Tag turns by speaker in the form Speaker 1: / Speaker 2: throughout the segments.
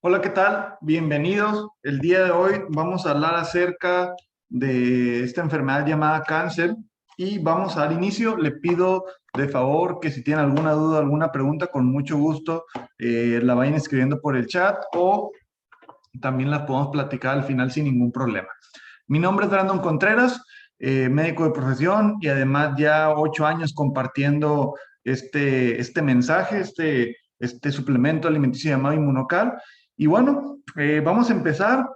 Speaker 1: Hola, ¿qué tal? Bienvenidos. El día de hoy vamos a hablar acerca de esta enfermedad llamada cáncer y vamos a dar inicio. Le pido de favor que si tienen alguna duda, alguna pregunta, con mucho gusto la vayan escribiendo por el chat o también la podemos platicar al final sin ningún problema. Mi nombre es Brandon Contreras, médico de profesión y además ya 8 años compartiendo este mensaje, este suplemento alimenticio llamado Inmunocal. Y bueno, vamos a empezar.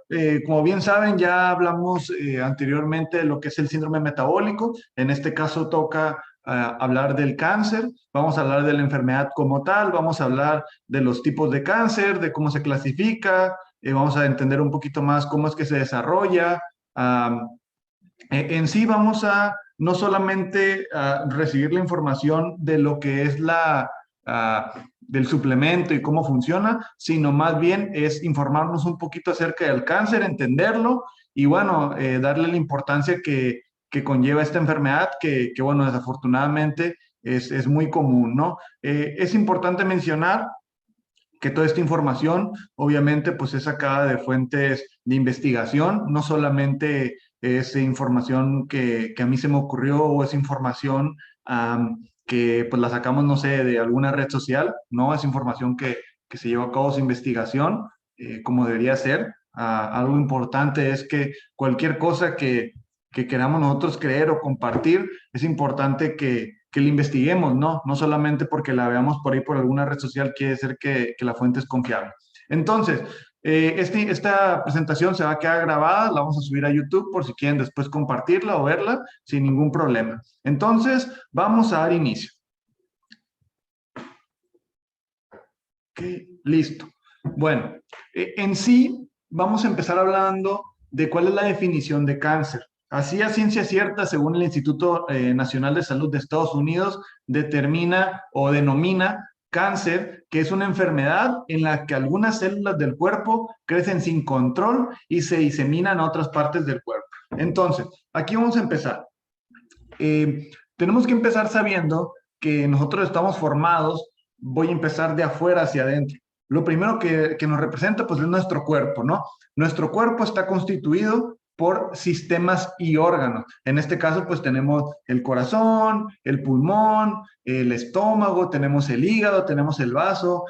Speaker 1: Como bien saben, ya hablamos anteriormente de lo que es el síndrome metabólico. En este caso toca hablar del cáncer, vamos a hablar de la enfermedad como tal, vamos a hablar de los tipos de cáncer, de cómo se clasifica, vamos a entender un poquito más cómo es que se desarrolla. En sí vamos a no solamente recibir la información de lo que es del suplemento y cómo funciona, sino más bien es informarnos un poquito acerca del cáncer, entenderlo y bueno, darle la importancia que conlleva esta enfermedad que bueno, desafortunadamente es muy común, ¿no? Es importante mencionar que toda esta información obviamente pues es sacada de fuentes de investigación, no solamente es información que a mí se me ocurrió o es información que pues la sacamos, no sé, de alguna red social, no, es información que se llevó a cabo su investigación como debería ser. Algo importante es que cualquier cosa que queramos nosotros creer o compartir, es importante que la investiguemos, ¿no? No solamente porque la veamos por ahí por alguna red social, quiere decir que la fuente es confiable. Entonces, esta presentación se va a quedar grabada, la vamos a subir a YouTube por si quieren después compartirla o verla sin ningún problema. Entonces, vamos a dar inicio. Ok, listo. Bueno, en sí, vamos a empezar hablando de cuál es la definición de cáncer. Así a ciencia cierta, según el Instituto Nacional de Salud de Estados Unidos, determina o denomina cáncer, que es una enfermedad en la que algunas células del cuerpo crecen sin control y se diseminan a otras partes del cuerpo. Entonces, aquí vamos a empezar. Tenemos que empezar sabiendo que nosotros estamos formados, voy a empezar de afuera hacia adentro. Lo primero que nos representa pues es nuestro cuerpo, ¿no? Nuestro cuerpo está constituido por sistemas y órganos. En este caso, pues tenemos el corazón, el pulmón, el estómago, tenemos el hígado, tenemos el vaso.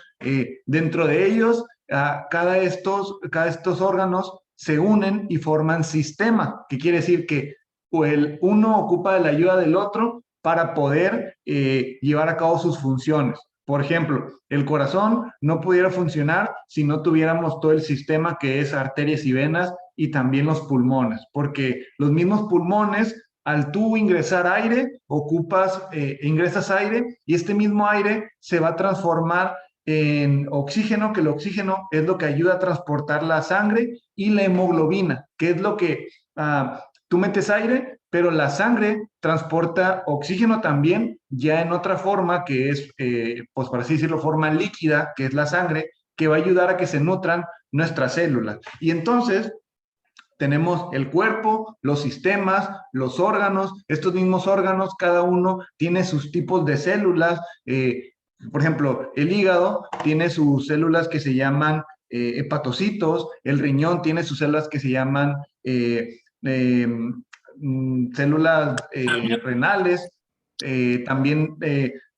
Speaker 1: Dentro de ellos, cada estos órganos se unen y forman sistema, que quiere decir que o el uno ocupa de la ayuda del otro para poder llevar a cabo sus funciones. Por ejemplo, el corazón no pudiera funcionar si no tuviéramos todo el sistema que es arterias y venas y también los pulmones, porque los mismos pulmones, al tú ingresar aire, ingresas aire y este mismo aire se va a transformar en oxígeno, que el oxígeno es lo que ayuda a transportar la sangre y la hemoglobina, que es lo que tú metes aire, pero la sangre transporta oxígeno también, ya en otra forma que es, pues por así decirlo, forma líquida, que es la sangre, que va a ayudar a que se nutran nuestras células. Y entonces tenemos el cuerpo, los sistemas, los órganos. Estos mismos órganos, cada uno tiene sus tipos de células. Por ejemplo, el hígado tiene sus células que se llaman hepatocitos, el riñón tiene sus células que se llaman eh, células renales, también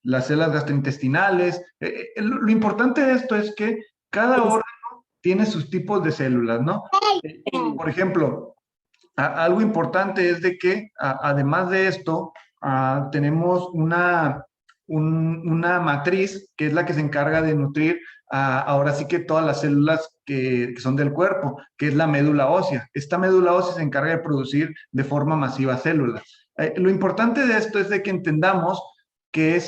Speaker 1: las células gastrointestinales. Lo importante de esto es que cada órgano tiene sus tipos de células, ¿no? Por ejemplo, algo importante es de que además de esto, tenemos una matriz que es la que se encarga de nutrir ahora sí que todas las células que son del cuerpo, que es la médula ósea. Esta médula ósea se encarga de producir de forma masiva células. Lo importante de esto es de que entendamos que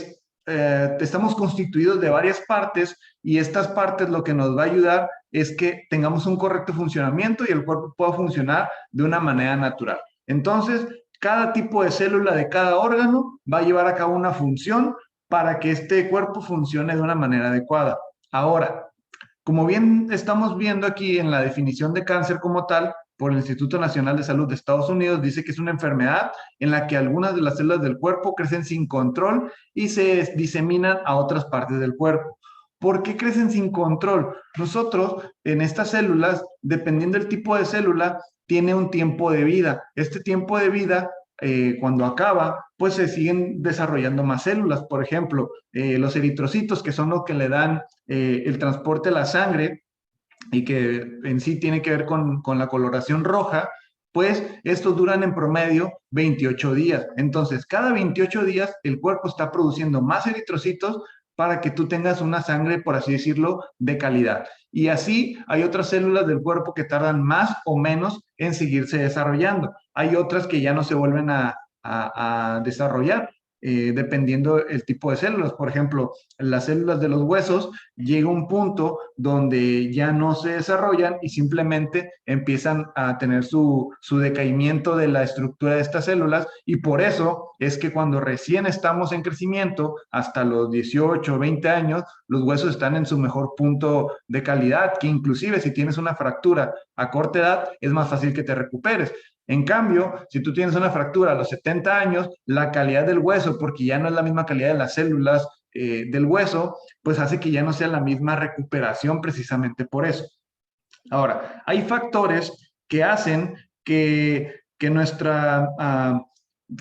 Speaker 1: estamos constituidos de varias partes y estas partes lo que nos va a ayudar es que tengamos un correcto funcionamiento y el cuerpo pueda funcionar de una manera natural. Entonces, cada tipo de célula de cada órgano va a llevar a cabo una función para que este cuerpo funcione de una manera adecuada. Ahora, como bien estamos viendo aquí en la definición de cáncer como tal, por el Instituto Nacional de Salud de Estados Unidos, dice que es una enfermedad en la que algunas de las células del cuerpo crecen sin control y se diseminan a otras partes del cuerpo. ¿Por qué crecen sin control? Nosotros, en estas células, dependiendo del tipo de célula, tiene un tiempo de vida. Este tiempo de vida, cuando acaba, pues se siguen desarrollando más células. Por ejemplo, los eritrocitos, que son los que le dan el transporte a la sangre, y que en sí tiene que ver con la coloración roja, pues estos duran en promedio 28 días. Entonces, cada 28 días el cuerpo está produciendo más eritrocitos para que tú tengas una sangre, por así decirlo, de calidad. Y así hay otras células del cuerpo que tardan más o menos en seguirse desarrollando. Hay otras que ya no se vuelven a desarrollar, dependiendo el tipo de células. Por ejemplo, las células de los huesos llega un punto donde ya no se desarrollan y simplemente empiezan a tener su decaimiento de la estructura de estas células, y por eso es que cuando recién estamos en crecimiento, hasta los 18 o 20 años, los huesos están en su mejor punto de calidad, que inclusive si tienes una fractura a corta edad, es más fácil que te recuperes. En cambio, si tú tienes una fractura a los 70 años, la calidad del hueso, porque ya no es la misma calidad de las células del hueso, pues hace que ya no sea la misma recuperación precisamente por eso. Ahora, hay factores que hacen que nuestro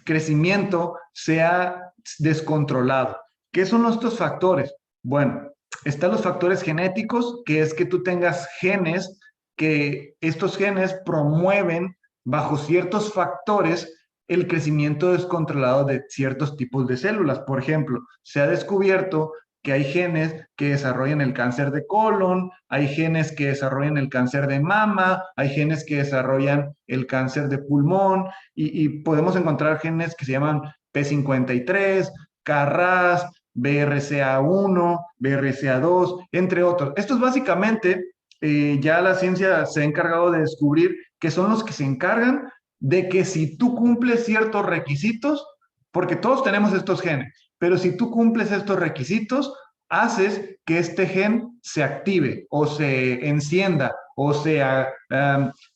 Speaker 1: crecimiento sea descontrolado. ¿Qué son estos factores? Bueno, están los factores genéticos, que es que tú tengas genes, que estos genes promueven bajo ciertos factores el crecimiento descontrolado de ciertos tipos de células. Por ejemplo, se ha descubierto que hay genes que desarrollan el cáncer de colon, hay genes que desarrollan el cáncer de mama, hay genes que desarrollan el cáncer de pulmón, y podemos encontrar genes que se llaman P53, KRAS, BRCA1, BRCA2, entre otros. Estos básicamente, ya la ciencia se ha encargado de descubrir que son los que se encargan de que si tú cumples ciertos requisitos, porque todos tenemos estos genes, pero si tú cumples estos requisitos, haces que este gen se active o se encienda o se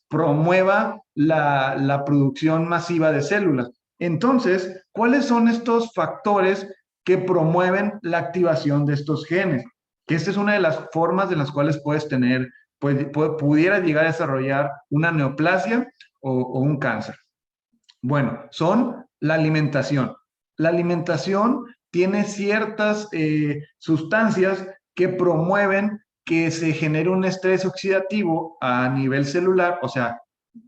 Speaker 1: promueva la producción masiva de células. Entonces, ¿cuáles son estos factores que promueven la activación de estos genes? Que esta es una de las formas de las cuales puedes tener, pues, pudiera llegar a desarrollar una neoplasia o un cáncer. Bueno, son la alimentación. La alimentación tiene ciertas sustancias que promueven que se genere un estrés oxidativo a nivel celular. O sea,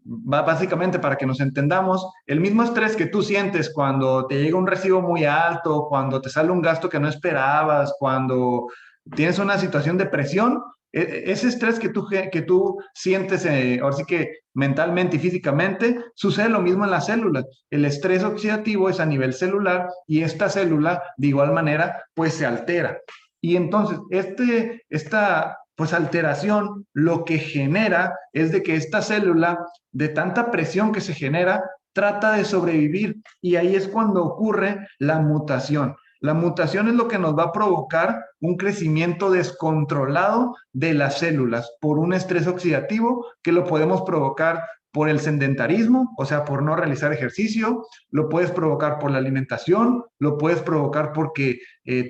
Speaker 1: básicamente, para que nos entendamos, el mismo estrés que tú sientes cuando te llega un recibo muy alto, cuando te sale un gasto que no esperabas, cuando tienes una situación de presión, ese estrés que tú sientes, ahora sí que mentalmente y físicamente, sucede lo mismo en las células. El estrés oxidativo es a nivel celular y esta célula, de igual manera, pues se altera. Y entonces, esta pues alteración lo que genera es de que esta célula, de tanta presión que se genera, trata de sobrevivir, y ahí es cuando ocurre la mutación. La mutación es lo que nos va a provocar un crecimiento descontrolado de las células por un estrés oxidativo que lo podemos provocar por el sedentarismo, o sea, por no realizar ejercicio, lo puedes provocar por la alimentación, lo puedes provocar porque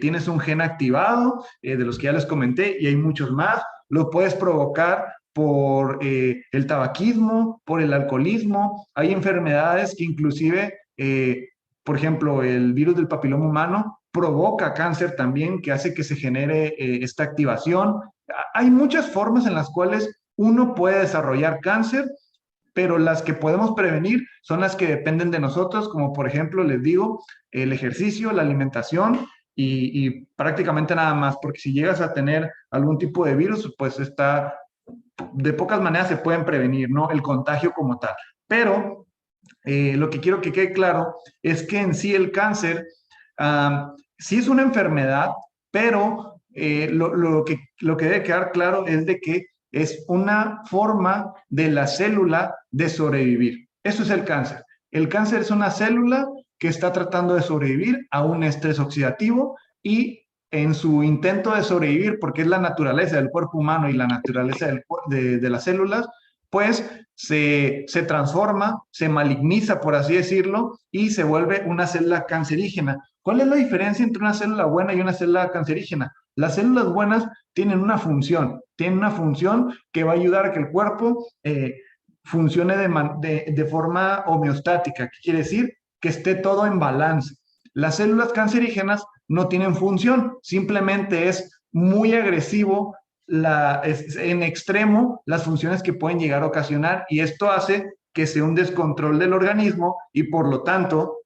Speaker 1: tienes un gen activado, de los que ya les comenté, y hay muchos más, lo puedes provocar por el tabaquismo, por el alcoholismo. Hay enfermedades que inclusive, por ejemplo, el virus del papiloma humano provoca cáncer también, que hace que se genere esta activación. Hay muchas formas en las cuales uno puede desarrollar cáncer, pero las que podemos prevenir son las que dependen de nosotros, como por ejemplo, les digo, el ejercicio, la alimentación y prácticamente nada más, porque si llegas a tener algún tipo de virus, pues de pocas maneras se pueden prevenir, ¿no? El contagio como tal. Pero lo que quiero que quede claro es que en sí el cáncer sí es una enfermedad, pero lo que debe quedar claro es de que es una forma de la célula de sobrevivir. Eso es el cáncer. El cáncer es una célula que está tratando de sobrevivir a un estrés oxidativo, y en su intento de sobrevivir, porque es la naturaleza del cuerpo humano y la naturaleza de las células, pues se transforma, se maligniza, por así decirlo, y se vuelve una célula cancerígena. ¿Cuál es la diferencia entre una célula buena y una célula cancerígena? Las células buenas tienen una función que va a ayudar a que el cuerpo funcione de forma homeostática. ¿Qué quiere decir? Que esté todo en balance. Las células cancerígenas no tienen función, simplemente es muy agresivo en extremo las funciones que pueden llegar a ocasionar, y esto hace que sea un descontrol del organismo y por lo tanto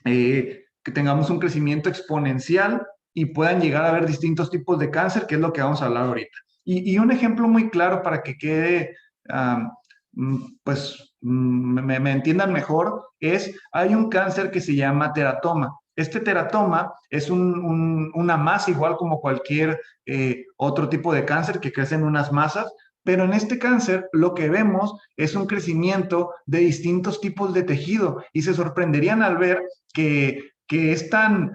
Speaker 1: que tengamos un crecimiento exponencial y puedan llegar a haber distintos tipos de cáncer, que es lo que vamos a hablar ahorita. Y un ejemplo muy claro para que quede, pues, me entiendan mejor, hay un cáncer que se llama teratoma. Este teratoma es una masa igual como cualquier otro tipo de cáncer que crece en unas masas, pero en este cáncer lo que vemos es un crecimiento de distintos tipos de tejido y se sorprenderían al ver que es tan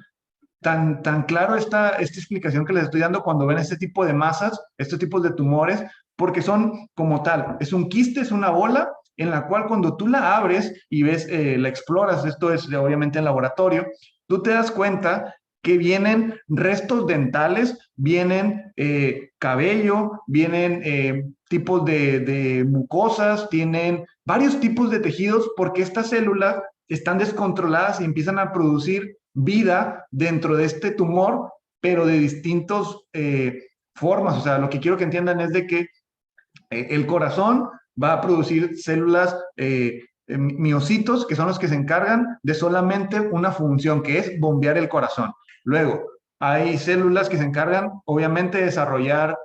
Speaker 1: claro esta explicación que les estoy dando cuando ven este tipo de masas, estos tipos de tumores, porque son como tal, es un quiste, es una bola en la cual cuando tú la abres y ves, la exploras, esto es obviamente en laboratorio, tú te das cuenta que vienen restos dentales, vienen cabello, vienen tipos de mucosas, tienen varios tipos de tejidos porque estas células están descontroladas y empiezan a producir vida dentro de este tumor, pero de distintas formas. O sea, lo que quiero que entiendan es de que el corazón va a producir células, miocitos, que son los que se encargan de solamente una función, que es bombear el corazón. Luego, hay células que se encargan, obviamente, de desarrollar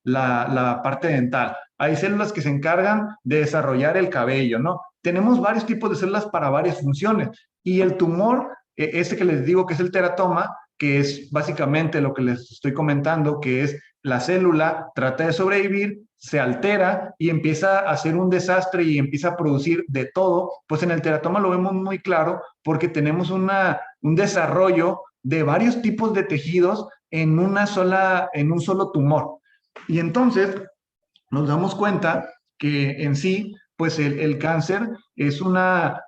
Speaker 1: la parte dental. Hay células que se encargan de desarrollar el cabello, ¿no? Tenemos varios tipos de células para varias funciones. Y el tumor, este que les digo que es el teratoma, que es básicamente lo que les estoy comentando, que es la célula trata de sobrevivir, se altera y empieza a hacer un desastre y empieza a producir de todo, pues en el teratoma lo vemos muy claro porque tenemos un desarrollo de varios tipos de tejidos en en un solo tumor. Y entonces nos damos cuenta que en sí, pues el cáncer es una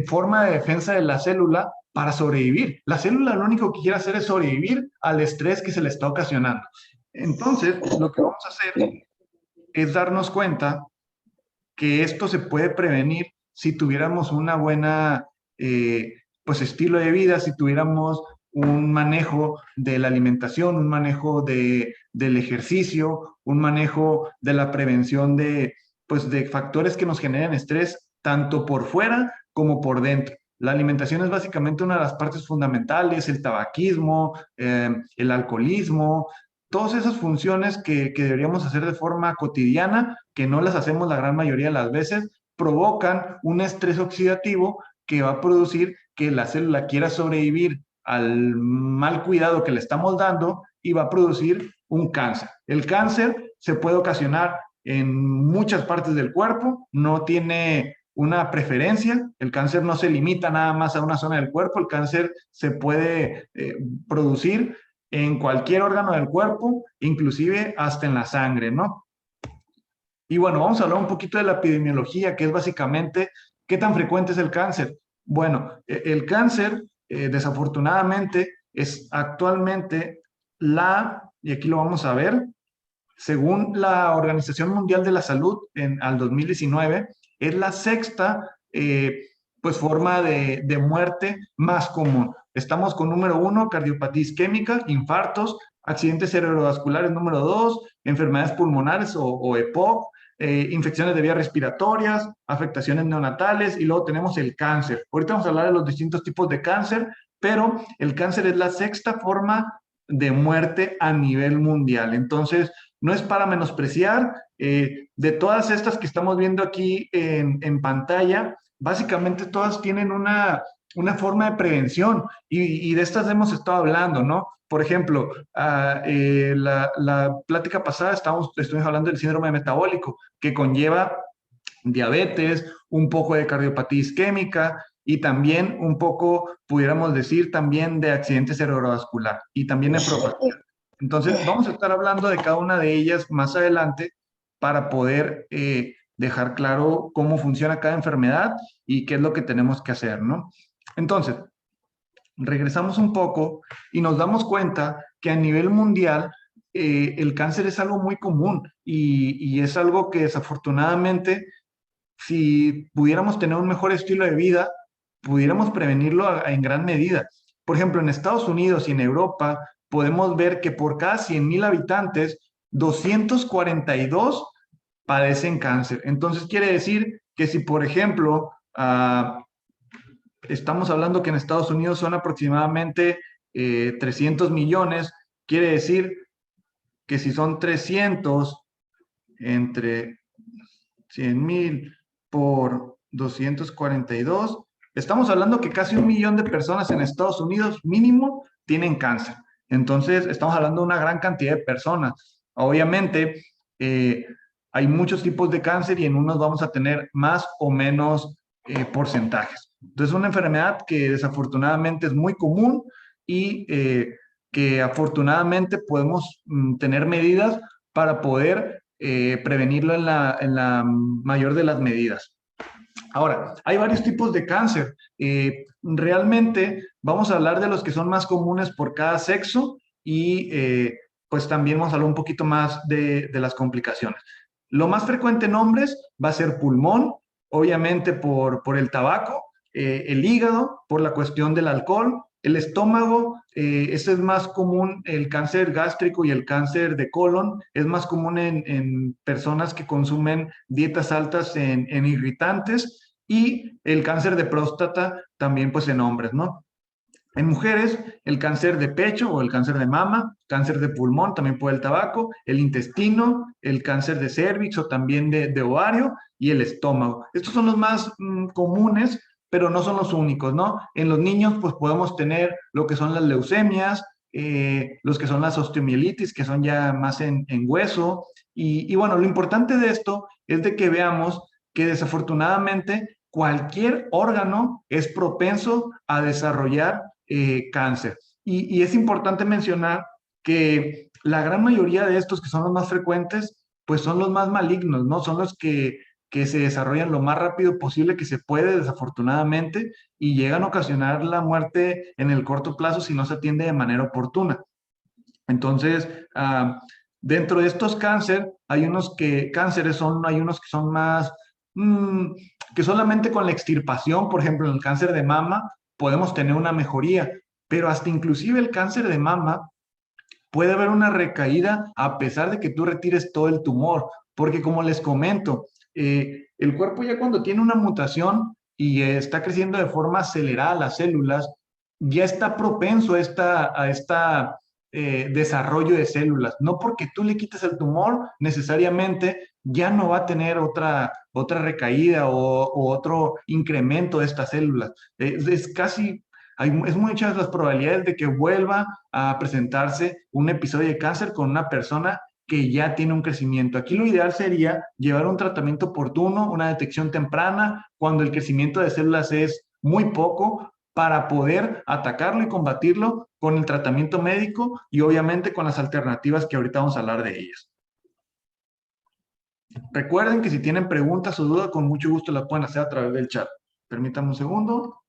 Speaker 1: forma de defensa de la célula para sobrevivir. La célula lo único que quiere hacer es sobrevivir al estrés que se le está ocasionando. Entonces, lo que vamos a hacer es darnos cuenta que esto se puede prevenir si tuviéramos una buena, pues, estilo de vida, si tuviéramos un manejo de la alimentación, un manejo del ejercicio, un manejo de la prevención pues, de factores que nos generen estrés, tanto por fuera como por dentro. La alimentación es básicamente una de las partes fundamentales, el tabaquismo, el alcoholismo, todas esas funciones que deberíamos hacer de forma cotidiana, que no las hacemos la gran mayoría de las veces, provocan un estrés oxidativo que va a producir que la célula quiera sobrevivir al mal cuidado que le estamos dando y va a producir un cáncer. El cáncer se puede ocasionar en muchas partes del cuerpo, no tiene una preferencia, el cáncer no se limita nada más a una zona del cuerpo, el cáncer se puede producir en cualquier órgano del cuerpo, inclusive hasta en la sangre, ¿no? Y bueno, vamos a hablar un poquito de la epidemiología, que es básicamente qué tan frecuente es el cáncer. Bueno, el cáncer, desafortunadamente, es actualmente y aquí lo vamos a ver, según la Organización Mundial de la Salud, al 2019, es la sexta, pues, forma de muerte más común. Estamos con número uno, cardiopatía isquémica, infartos, accidentes cerebrovasculares número dos, enfermedades pulmonares o EPOC, infecciones de vías respiratorias, afectaciones neonatales y luego tenemos el cáncer. Ahorita vamos a hablar de los distintos tipos de cáncer, pero el cáncer es la sexta forma de muerte a nivel mundial. Entonces, no es para menospreciar. De todas estas que estamos viendo aquí en pantalla, básicamente todas tienen una forma de prevención y de estas hemos estado hablando, ¿no? Por ejemplo, la plática pasada estuvimos hablando del síndrome metabólico, que conlleva diabetes, un poco de cardiopatía isquémica y también un poco, pudiéramos decir, también de accidente cerebrovascular y también nefropatía. Entonces, vamos a estar hablando de cada una de ellas más adelante para poder dejar claro cómo funciona cada enfermedad y qué es lo que tenemos que hacer, ¿no? Entonces, regresamos un poco y nos damos cuenta que a nivel mundial el cáncer es algo muy común y es algo que desafortunadamente, si pudiéramos tener un mejor estilo de vida, pudiéramos prevenirlo en gran medida. Por ejemplo, en Estados Unidos y en Europa podemos ver que por cada 100,000 habitantes, 242 padecen cáncer. Entonces quiere decir que si, por ejemplo, estamos hablando que en Estados Unidos son aproximadamente 300 millones, quiere decir que si son 300 entre 100,000 por 242, estamos hablando que casi 1 millón de personas en Estados Unidos mínimo tienen cáncer. Entonces, estamos hablando de una gran cantidad de personas. Obviamente, hay muchos tipos de cáncer y en unos vamos a tener más o menos porcentajes. Entonces, es una enfermedad que desafortunadamente es muy común y que afortunadamente podemos tener medidas para poder prevenirlo en la mayor de las medidas. Ahora, hay varios tipos de cáncer. Realmente vamos a hablar de los que son más comunes por cada sexo y pues también vamos a hablar un poquito más de las complicaciones. Lo más frecuente en hombres va a ser pulmón, obviamente por el tabaco, el hígado por la cuestión del alcohol, el estómago, ese es más común, el cáncer gástrico y el cáncer de colon, es más común en personas que consumen dietas altas en irritantes y el cáncer de próstata también pues en hombres, ¿no? En mujeres, el cáncer de pecho o el cáncer de mama, cáncer de pulmón también por el tabaco, el intestino, el cáncer de cervix o también de ovario y el estómago. Estos son los más comunes, pero no son los únicos, ¿no? En los niños, pues podemos tener lo que son las leucemias, los que son las osteomielitis, que son ya más en hueso. Y bueno, lo importante de esto es de que veamos que desafortunadamente cualquier órgano es propenso a desarrollar cáncer. Y es importante mencionar que la gran mayoría de estos que son los más frecuentes, pues son los más malignos, ¿no? Son los que se desarrollan lo más rápido posible que se puede, desafortunadamente, y llegan a ocasionar la muerte en el corto plazo si no se atiende de manera oportuna. Entonces, dentro de estos hay unos que son más, que solamente con la extirpación, por ejemplo, en el cáncer de mama, podemos tener una mejoría, pero hasta inclusive el cáncer de mama puede haber una recaída a pesar de que tú retires todo el tumor, porque como les comento, el cuerpo ya cuando tiene una mutación y está creciendo de forma acelerada las células, ya está propenso a esta desarrollo de células. No porque tú le quites el tumor, necesariamente ya no va a tener otra recaída o otro incremento de estas células. Es casi es muchas las probabilidades de que vuelva a presentarse un episodio de cáncer con una persona que ya tiene un crecimiento. Aquí lo ideal sería llevar un tratamiento oportuno, una detección temprana, cuando el crecimiento de células es muy poco, para poder atacarlo y combatirlo con el tratamiento médico y obviamente con las alternativas que ahorita vamos a hablar de ellas. Recuerden que si tienen preguntas o dudas, con mucho gusto las pueden hacer a través del chat. Permítanme un segundo.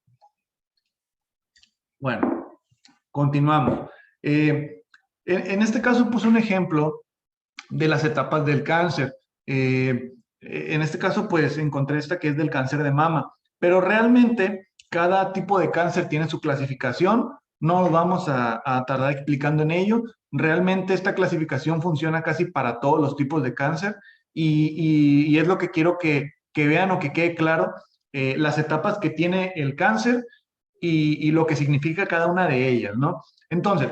Speaker 1: Bueno, continuamos. En este caso puse un ejemplo de las etapas del cáncer. En este caso, pues encontré esta que es del cáncer de mama, pero realmente cada tipo de cáncer tiene su clasificación. No nos vamos a tardar explicando en ello. Realmente esta clasificación funciona casi para todos los tipos de cáncer y es lo que quiero que vean o que quede claro, las etapas que tiene el cáncer y lo que significa cada una de ellas, ¿no? Entonces,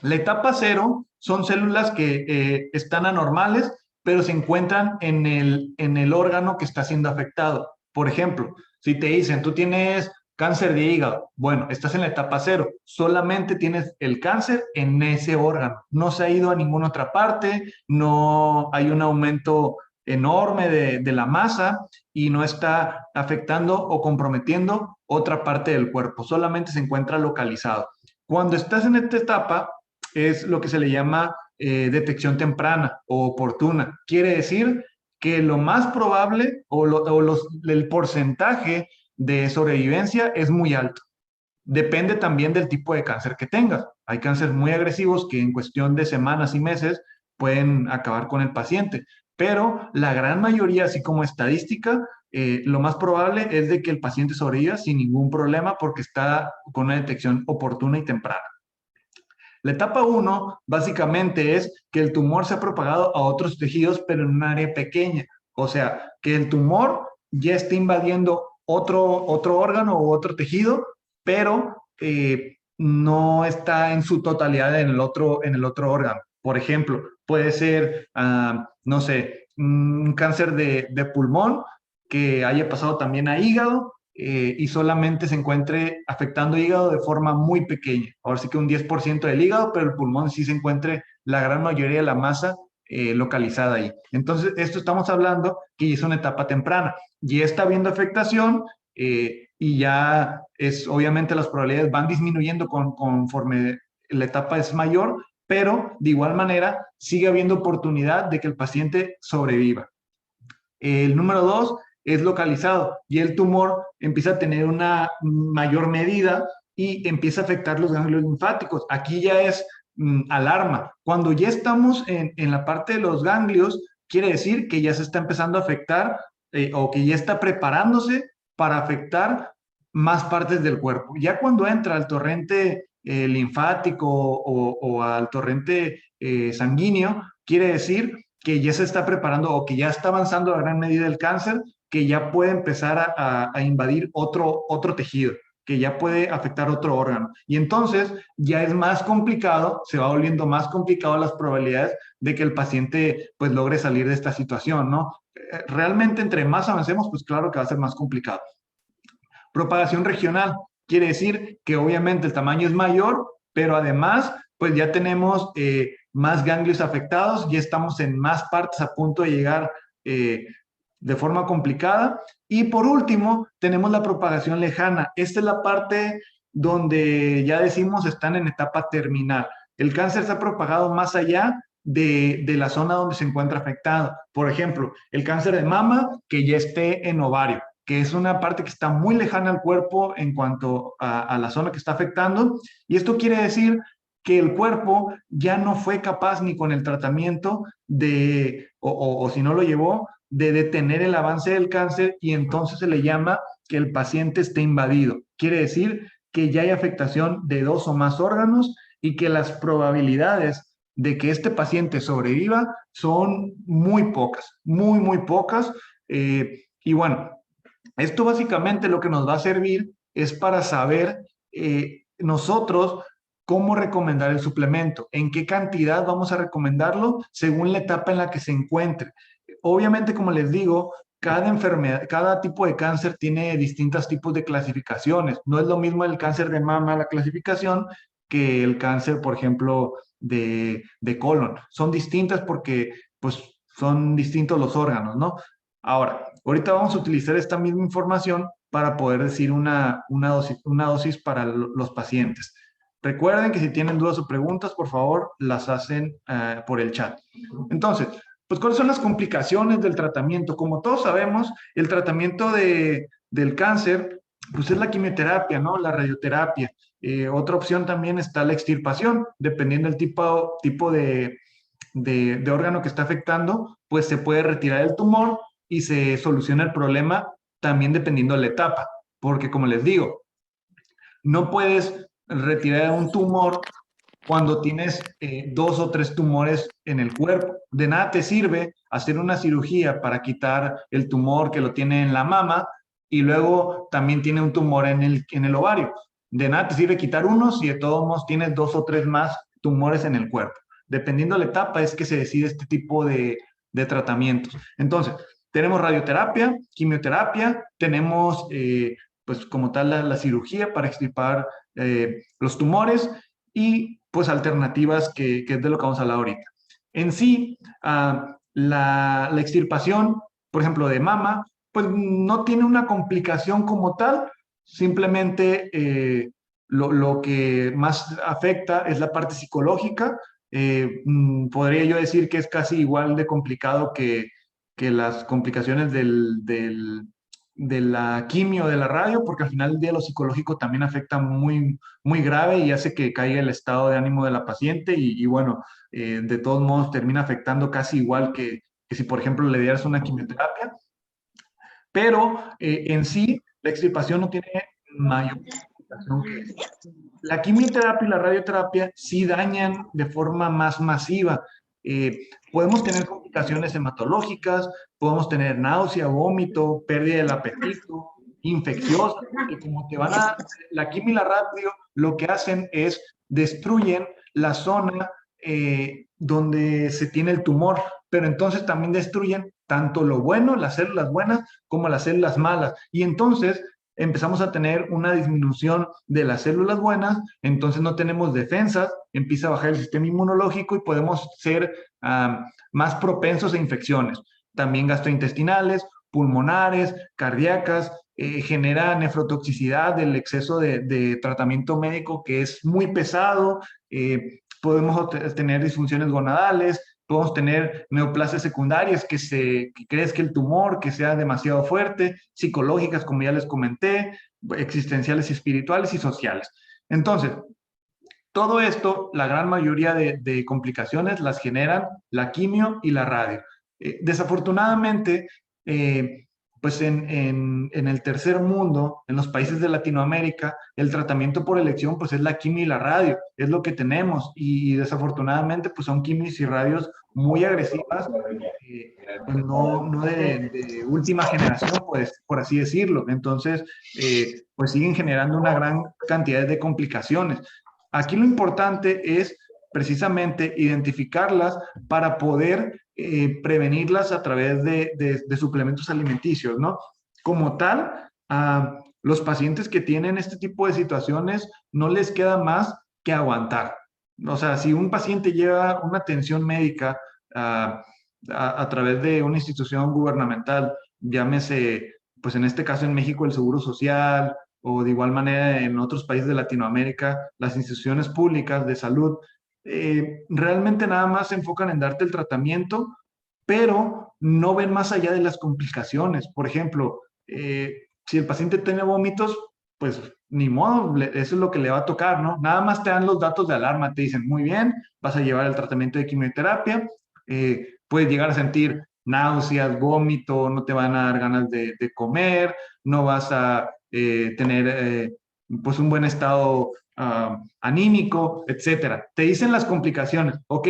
Speaker 1: la etapa cero son células que están anormales, pero se encuentran en el órgano que está siendo afectado. Por ejemplo, si te dicen, tú tienes cáncer de hígado, bueno, estás en la etapa cero, solamente tienes el cáncer en ese órgano, no se ha ido a ninguna otra parte, no hay un aumento enorme de la masa y no está afectando o comprometiendo otra parte del cuerpo, solamente se encuentra localizado. Cuando estás en esta etapa, es lo que se le llama detección temprana o oportuna. Quiere decir que lo más probable el porcentaje de sobrevivencia es muy alto. Depende también del tipo de cáncer que tengas. Hay cánceres muy agresivos que en cuestión de semanas y meses pueden acabar con el paciente, pero la gran mayoría, así como estadística, lo más probable es de que el paciente sobreviva sin ningún problema porque está con una detección oportuna y temprana. La etapa uno básicamente es que el tumor se ha propagado a otros tejidos, pero en un área pequeña. O sea, que el tumor ya está invadiendo otro órgano u otro tejido, pero no está en su totalidad en el otro órgano. Por ejemplo, puede ser, no sé, un cáncer de pulmón que haya pasado también a hígado y solamente se encuentre afectando hígado de forma muy pequeña. Ahora sí que un 10% del hígado, pero el pulmón sí se encuentre la gran mayoría de la masa localizada ahí. Entonces, esto estamos hablando que es una etapa temprana. Ya está habiendo afectación y ya es, obviamente las probabilidades van disminuyendo conforme la etapa es mayor, pero de igual manera sigue habiendo oportunidad de que el paciente sobreviva. El número dos es localizado y el tumor empieza a tener una mayor medida y empieza a afectar los ganglios linfáticos. Aquí ya es alarma. Cuando ya estamos en la parte de los ganglios, quiere decir que ya se está empezando a afectar o que ya está preparándose para afectar más partes del cuerpo. Ya cuando entra al torrente linfático o al torrente sanguíneo, quiere decir que ya se está preparando o que ya está avanzando a gran medida el cáncer, que ya puede empezar a invadir otro tejido, que ya puede afectar otro órgano. Y entonces ya es más complicado, se va volviendo más complicado las probabilidades de que el paciente pues logre salir de esta situación, ¿no? Realmente entre más avancemos, pues claro que va a ser más complicado. Propagación regional quiere decir que obviamente el tamaño es mayor, pero además pues ya tenemos más ganglios afectados, ya estamos en más partes a punto de llegar de forma complicada. Y por último, tenemos la propagación lejana. Esta es la parte donde ya decimos están en etapa terminal. El cáncer se ha propagado más allá de la zona donde se encuentra afectado. Por ejemplo, el cáncer de mama que ya esté en ovario, que es una parte que está muy lejana al cuerpo en cuanto a la zona que está afectando. Y esto quiere decir que el cuerpo ya no fue capaz ni con el tratamiento o si no lo llevó, de detener el avance del cáncer y entonces se le llama que el paciente esté invadido. Quiere decir que ya hay afectación de dos o más órganos y que las probabilidades de que este paciente sobreviva son muy pocas, muy pocas. Y bueno, esto básicamente lo que nos va a servir es para saber nosotros cómo recomendar el suplemento, en qué cantidad vamos a recomendarlo según la etapa en la que se encuentre. Obviamente, como les digo, cada enfermedad, cada tipo de cáncer tiene distintos tipos de clasificaciones. No es lo mismo el cáncer de mama, la clasificación, que el cáncer, por ejemplo, de colon. Son distintas porque, pues, son distintos los órganos, ¿no? Ahora, ahorita vamos a utilizar esta misma información para poder decir una dosis para los pacientes. Recuerden que si tienen dudas o preguntas, por favor, las hacen por el chat. Entonces, pues, ¿cuáles son las complicaciones del tratamiento? Como todos sabemos, el tratamiento del cáncer, pues es la quimioterapia, ¿no? La radioterapia. Otra opción también está la extirpación, dependiendo del tipo de órgano que está afectando, pues se puede retirar el tumor y se soluciona el problema también dependiendo de la etapa. Porque como les digo, no puedes retirar un tumor cuando tienes dos o tres tumores en el cuerpo. De nada te sirve hacer una cirugía para quitar el tumor que lo tiene en la mama y luego también tiene un tumor en el ovario. De nada te sirve quitar uno si de todos modos tienes dos o tres más tumores en el cuerpo. Dependiendo de la etapa es que se decide este tipo de tratamientos. Entonces, tenemos radioterapia, quimioterapia, tenemos pues como tal la cirugía para extirpar los tumores y pues alternativas que es de lo que vamos a hablar ahorita. En sí, la extirpación, por ejemplo, de mama, pues no tiene una complicación como tal, simplemente lo que más afecta es la parte psicológica. Podría yo decir que es casi igual de complicado que las complicaciones de la quimio, de la radio, porque al final del día lo psicológico también afecta muy, muy grave y hace que caiga el estado de ánimo de la paciente y bueno, de todos modos termina afectando casi igual que si, por ejemplo, le dieras una quimioterapia, pero en sí la extirpación no tiene mayor complicación que esto. La quimioterapia y la radioterapia sí dañan de forma más masiva. Podemos tener complicaciones hematológicas, podemos tener náusea, vómito, pérdida del apetito, infecciosas, porque como te van a, la quimio y la radio lo que hacen es destruyen la zona donde se tiene el tumor, pero entonces también destruyen tanto lo bueno, las células buenas, como las células malas. Y entonces empezamos a tener una disminución de las células buenas, entonces no tenemos defensas, empieza a bajar el sistema inmunológico y podemos ser más propensos a infecciones, también gastrointestinales, pulmonares, cardíacas, genera nefrotoxicidad del exceso de tratamiento médico que es muy pesado, podemos tener disfunciones gonadales, podemos tener neoplasias secundarias que crees que el tumor que sea demasiado fuerte, psicológicas, como ya les comenté, existenciales, espirituales y sociales. Entonces, todo esto, la gran mayoría de complicaciones las generan la quimio y la radio. Desafortunadamente, eh, pues en el tercer mundo, en los países de Latinoamérica, el tratamiento por elección pues es la quimio y la radio, es lo que tenemos y desafortunadamente pues son quimios y radios muy agresivas, pues no de última generación, pues por así decirlo. Entonces, pues siguen generando una gran cantidad de complicaciones. Aquí lo importante es precisamente identificarlas para poder prevenirlas a través de suplementos alimenticios, ¿no? Como tal, a los pacientes que tienen este tipo de situaciones no les queda más que aguantar. O sea, si un paciente lleva una atención médica a través de una institución gubernamental, llámese, pues en este caso en México el Seguro Social, o de igual manera en otros países de Latinoamérica, las instituciones públicas de salud, realmente nada más se enfocan en darte el tratamiento, pero no ven más allá de las complicaciones. Por ejemplo, si el paciente tiene vómitos, pues ni modo, eso es lo que le va a tocar, ¿no? Nada más te dan los datos de alarma, te dicen, muy bien, vas a llevar el tratamiento de quimioterapia, puedes llegar a sentir náuseas, vómito, no te van a dar ganas de comer, no vas a tener pues un buen estado anímico, etcétera. Te dicen las complicaciones, ok,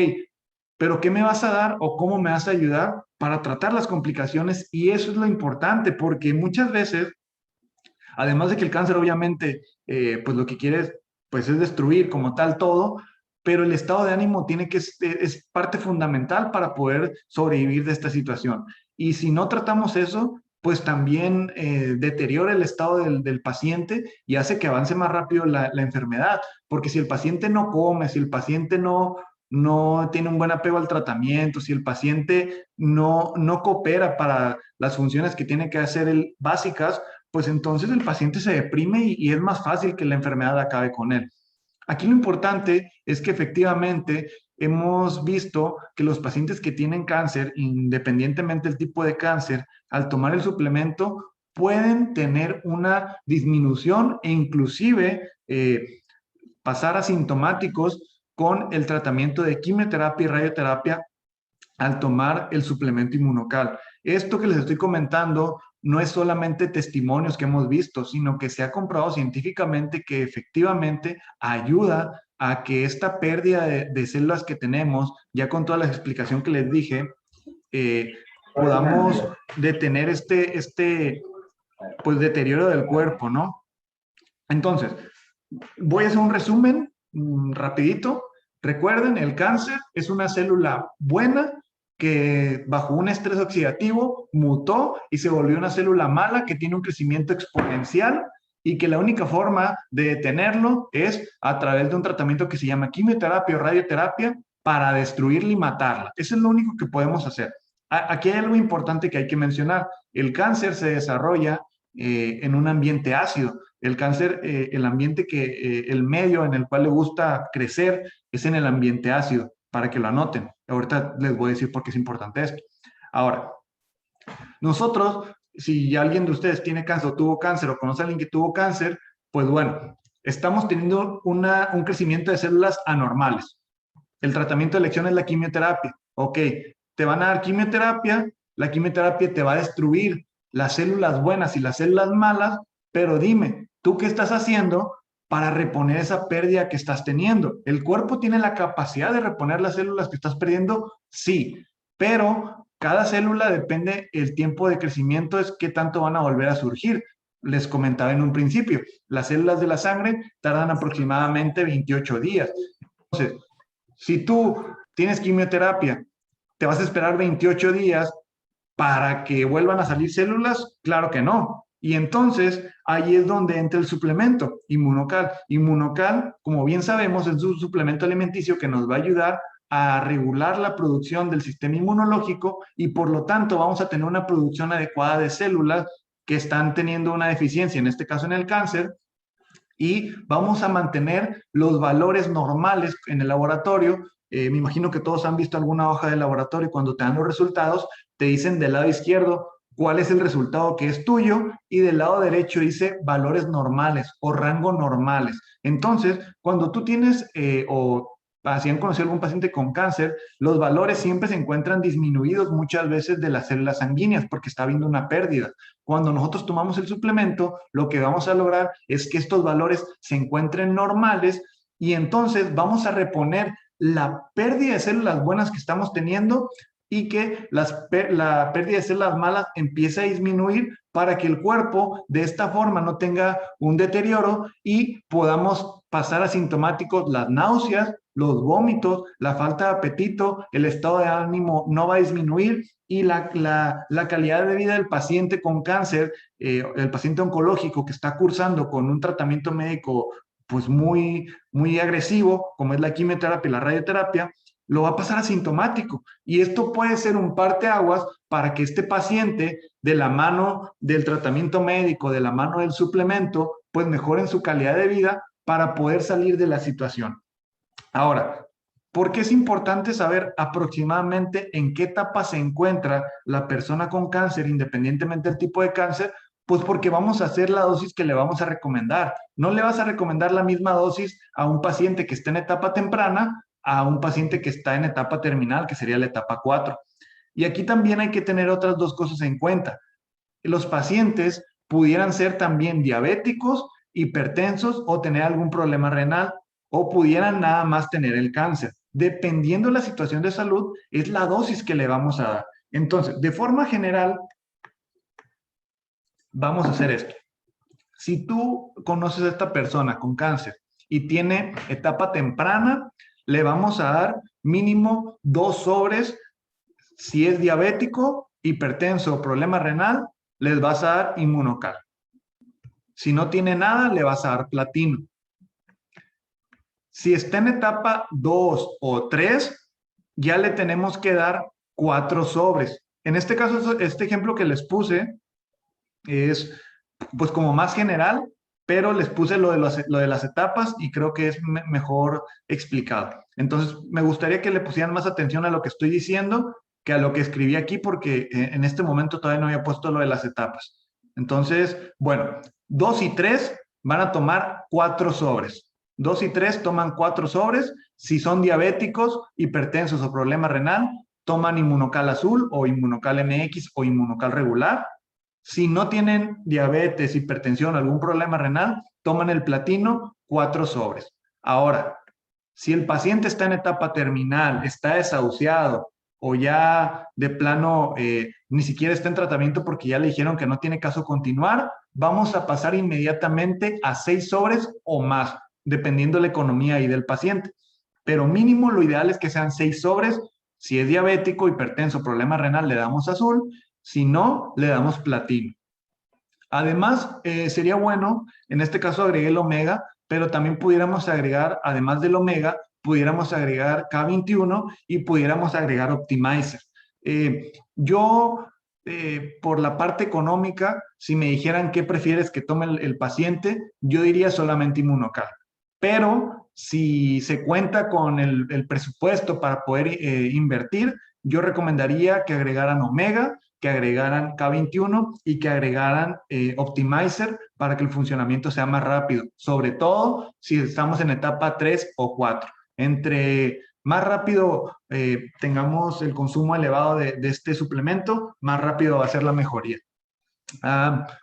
Speaker 1: pero ¿qué me vas a dar o cómo me vas a ayudar para tratar las complicaciones? Y eso es lo importante, porque muchas veces, además de que el cáncer obviamente, pues lo que quiere pues es destruir como tal todo, pero el estado de ánimo tiene que es parte fundamental para poder sobrevivir de esta situación. Y si no tratamos eso, pues también deteriora el estado del paciente y hace que avance más rápido la enfermedad, porque si el paciente no come, si el paciente no tiene un buen apego al tratamiento, si el paciente no coopera para las funciones que tiene que hacer básicas, pues entonces el paciente se deprime y es más fácil que la enfermedad acabe con él. Aquí lo importante es que efectivamente hemos visto que los pacientes que tienen cáncer, independientemente del tipo de cáncer, al tomar el suplemento pueden tener una disminución e inclusive pasar asintomáticos con el tratamiento de quimioterapia y radioterapia al tomar el suplemento inmunocal. Esto que les estoy comentando no es solamente testimonios que hemos visto, sino que se ha comprobado científicamente que efectivamente ayuda a que esta pérdida de células que tenemos, ya con toda la explicación que les dije, eh, podamos detener pues, deterioro del cuerpo, ¿no? Entonces, voy a hacer un resumen rapidito. Recuerden, el cáncer es una célula buena que bajo un estrés oxidativo mutó y se volvió una célula mala que tiene un crecimiento exponencial y que la única forma de detenerlo es a través de un tratamiento que se llama quimioterapia o radioterapia para destruirla y matarla. Eso es lo único que podemos hacer. Aquí hay algo importante que hay que mencionar. El cáncer se desarrolla en un ambiente ácido. El cáncer, el ambiente el medio en el cual le gusta crecer es en el ambiente ácido, para que lo anoten. Ahorita les voy a decir por qué es importante esto. Ahora, nosotros si alguien de ustedes tiene cáncer o tuvo cáncer o conoce a alguien que tuvo cáncer, pues bueno, estamos teniendo un crecimiento de células anormales. El tratamiento de elección es la quimioterapia. Ok, te van a dar quimioterapia, la quimioterapia te va a destruir las células buenas y las células malas, pero dime, ¿tú qué estás haciendo para reponer esa pérdida que estás teniendo? ¿El cuerpo tiene la capacidad de reponer las células que estás perdiendo? Sí, pero cada célula depende el tiempo de crecimiento, es qué tanto van a volver a surgir. Les comentaba en un principio, las células de la sangre tardan aproximadamente 28 días. Entonces, si tú tienes quimioterapia, ¿te vas a esperar 28 días para que vuelvan a salir células? Claro que no. Y entonces ahí es donde entra el suplemento Inmunocal. Inmunocal, como bien sabemos, es un suplemento alimenticio que nos va a ayudar a regular la producción del sistema inmunológico y por lo tanto vamos a tener una producción adecuada de células que están teniendo una deficiencia, en este caso en el cáncer, y vamos a mantener los valores normales en el laboratorio. Me imagino que todos han visto alguna hoja de laboratorio y cuando te dan los resultados, te dicen del lado izquierdo cuál es el resultado que es tuyo y del lado derecho dice valores normales o rango normales. Entonces, cuando tú tienes o si han conocido algún paciente con cáncer, los valores siempre se encuentran disminuidos muchas veces de las células sanguíneas porque está habiendo una pérdida. Cuando nosotros tomamos el suplemento, lo que vamos a lograr es que estos valores se encuentren normales y entonces vamos a reponer la pérdida de células buenas que estamos teniendo y que la pérdida de células malas empiece a disminuir para que el cuerpo de esta forma no tenga un deterioro y podamos pasar asintomáticos las náuseas, los vómitos, la falta de apetito, el estado de ánimo no va a disminuir y la calidad de vida del paciente con cáncer, el paciente oncológico que está cursando con un tratamiento médico pues muy agresivo, como es la quimioterapia y la radioterapia, lo va a pasar asintomático. Y esto puede ser un parteaguas para que este paciente, de la mano del tratamiento médico, de la mano del suplemento, pues mejoren su calidad de vida para poder salir de la situación. Ahora, ¿por qué es importante saber aproximadamente en qué etapa se encuentra la persona con cáncer, independientemente del tipo de cáncer? Pues porque vamos a hacer la dosis que le vamos a recomendar. No le vas a recomendar la misma dosis a un paciente que está en etapa temprana a un paciente que está en etapa terminal, que sería la etapa 4. Y aquí también hay que tener otras dos cosas en cuenta. Los pacientes pudieran ser también diabéticos, hipertensos o tener algún problema renal o pudieran nada más tener el cáncer. Dependiendo de la situación de salud, es la dosis que le vamos a dar. Entonces, de forma general, vamos a hacer esto. Si tú conoces a esta persona con cáncer y tiene etapa temprana, le vamos a dar mínimo 2 sobres. Si es diabético, hipertenso o problema renal, les vas a dar Inmunocal. Si no tiene nada, le vas a dar platino. Si está en etapa 2 o 3, ya le tenemos que dar 4 sobres. En este caso, este ejemplo que les puse es pues como más general, pero les puse lo de las etapas y creo que es mejor explicado. Entonces, me gustaría que le pusieran más atención a lo que estoy diciendo que a lo que escribí aquí, porque en este momento todavía no había puesto lo de las etapas. Entonces, bueno, 2 y 3 van a tomar 4 sobres. 2 y 3 toman 4 sobres. Si son diabéticos, hipertensos o problema renal, toman Inmunocal azul o Inmunocal MX o Inmunocal regular. Si no tienen diabetes, hipertensión, algún problema renal, toman el platino, 4 sobres. Ahora, si el paciente está en etapa terminal, está desahuciado o ya de plano ni siquiera está en tratamiento porque ya le dijeron que no tiene caso continuar, vamos a pasar inmediatamente a 6 sobres o más, dependiendo de la economía y del paciente. Pero mínimo lo ideal es que sean 6 sobres. Si es diabético, hipertenso, problema renal, le damos azul. Si no, le damos platino. Además, sería bueno, en este caso agregué el omega, pero también pudiéramos agregar, además del omega, pudiéramos agregar K21 y pudiéramos agregar Optimizer. Yo, por la parte económica, si me dijeran qué prefieres que tome el paciente, yo diría solamente Inmunocal. Pero si se cuenta con el presupuesto para poder invertir, yo recomendaría que agregaran omega que agregaran K21 y que agregaran Optimizer para que el funcionamiento sea más rápido, sobre todo si estamos en etapa 3 o 4. Entre más rápido tengamos el consumo elevado de este suplemento, más rápido va a ser la mejoría.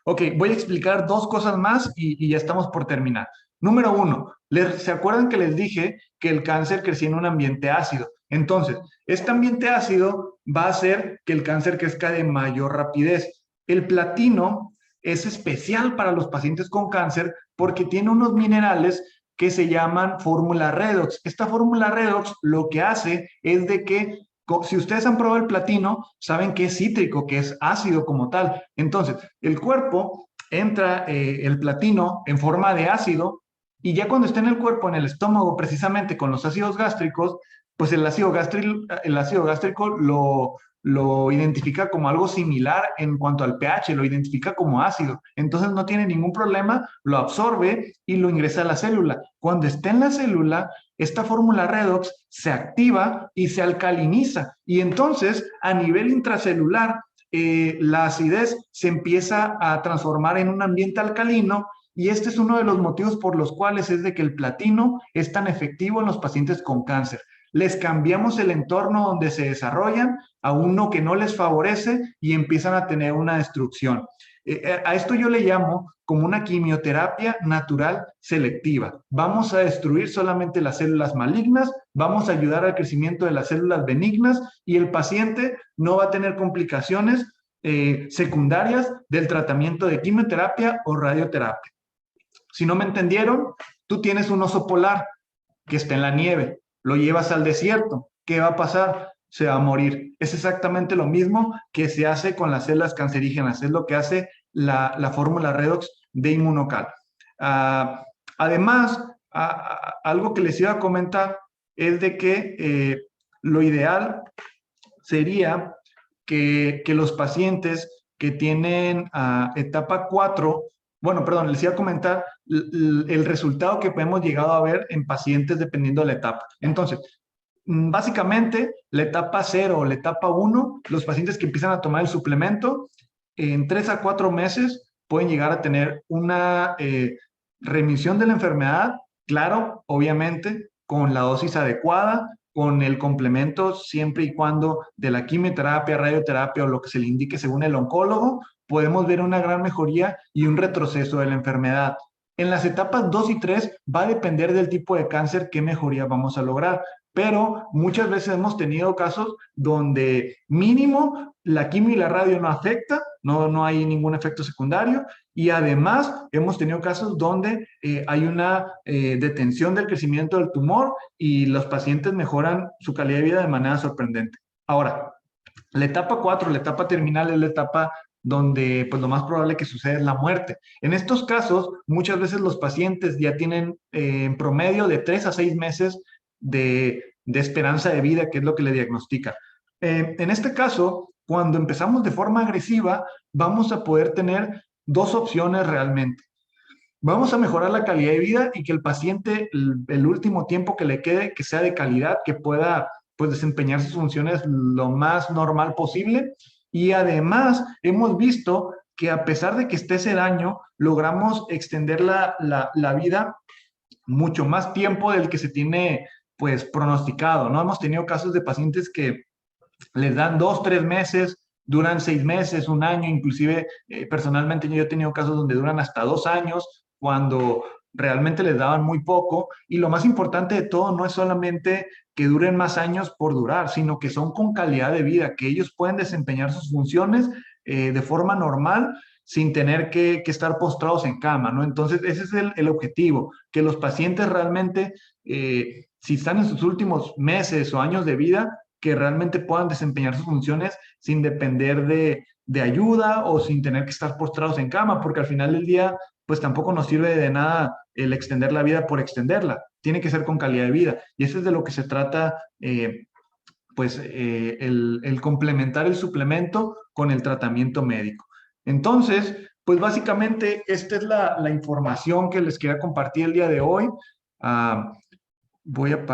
Speaker 1: Ok, voy a explicar dos cosas más y ya estamos por terminar. Número uno, ¿se acuerdan que les dije que el cáncer crecía en un ambiente ácido? Entonces, este ambiente ácido va a hacer que el cáncer crezca de mayor rapidez. El platino es especial para los pacientes con cáncer porque tiene unos minerales que se llaman fórmula redox. Esta fórmula redox lo que hace es de que si ustedes han probado el platino, saben que es cítrico, que es ácido como tal. Entonces, el cuerpo entra el platino en forma de ácido y ya cuando está en el cuerpo, en el estómago, precisamente con los ácidos gástricos, pues el ácido gástrico lo identifica como algo similar en cuanto al pH, lo identifica como ácido. Entonces no tiene ningún problema, lo absorbe y lo ingresa a la célula. Cuando está en la célula, esta fórmula redox se activa y se alcaliniza. Y entonces, a nivel intracelular, la acidez se empieza a transformar en un ambiente alcalino y este es uno de los motivos por los cuales es de que el platino es tan efectivo en los pacientes con cáncer. Les cambiamos el entorno donde se desarrollan a uno que no les favorece y empiezan a tener una destrucción. A esto yo le llamo como una quimioterapia natural selectiva. Vamos a destruir solamente las células malignas, vamos a ayudar al crecimiento de las células benignas y el paciente no va a tener complicaciones secundarias del tratamiento de quimioterapia o radioterapia. Si no me entendieron, tú tienes un oso polar que está en la nieve, lo llevas al desierto, ¿qué va a pasar? Se va a morir. Es exactamente lo mismo que se hace con las células cancerígenas, es lo que hace la fórmula redox de Inmunocal. Además, algo que les iba a comentar es de que lo ideal sería que los pacientes que tienen etapa 4, bueno, perdón, les iba a comentar el resultado que hemos llegado a ver en pacientes dependiendo de la etapa. Entonces, básicamente, la etapa 0 o la etapa 1, los pacientes que empiezan a tomar el suplemento, en 3 a 4 meses pueden llegar a tener una remisión de la enfermedad, claro, obviamente, con la dosis adecuada, con el complemento siempre y cuando de la quimioterapia, radioterapia o lo que se le indique según el oncólogo, podemos ver una gran mejoría y un retroceso de la enfermedad. En las etapas 2 y 3 va a depender del tipo de cáncer qué mejoría vamos a lograr, pero muchas veces hemos tenido casos donde mínimo la quimio y la radio no afecta, no hay ningún efecto secundario y además hemos tenido casos donde hay una detención del crecimiento del tumor y los pacientes mejoran su calidad de vida de manera sorprendente. Ahora, la etapa 4, la etapa terminal, es la etapa donde pues lo más probable que suceda es la muerte. En estos casos, muchas veces los pacientes ya tienen en promedio de 3 a 6 meses de esperanza de vida, que es lo que le diagnostica. En este caso, cuando empezamos de forma agresiva, vamos a poder tener dos opciones realmente. Vamos a mejorar la calidad de vida y que el paciente, el último tiempo que le quede, que sea de calidad, que pueda pues, desempeñar sus funciones lo más normal posible. Y además hemos visto que a pesar de que esté ese daño, logramos extender la vida mucho más tiempo del que se tiene pues pronosticado, ¿no? Hemos tenido casos de pacientes que les dan 2, 3 meses, duran 6 meses, un año, inclusive personalmente yo he tenido casos donde duran hasta 2 años, cuando realmente les daban muy poco. Y lo más importante de todo no es solamente que duren más años por durar, sino que son con calidad de vida, que ellos pueden desempeñar sus funciones de forma normal sin tener que estar postrados en cama, ¿no? Entonces, ese es el objetivo, que los pacientes realmente, si están en sus últimos meses o años de vida, que realmente puedan desempeñar sus funciones sin depender de ayuda o sin tener que estar postrados en cama, porque al final del día, pues tampoco nos sirve de nada el extender la vida por extenderla. Tiene que ser con calidad de vida. Y eso es de lo que se trata, el complementar el suplemento con el tratamiento médico. Entonces, pues básicamente esta es la información que les quería compartir el día de hoy. Voy a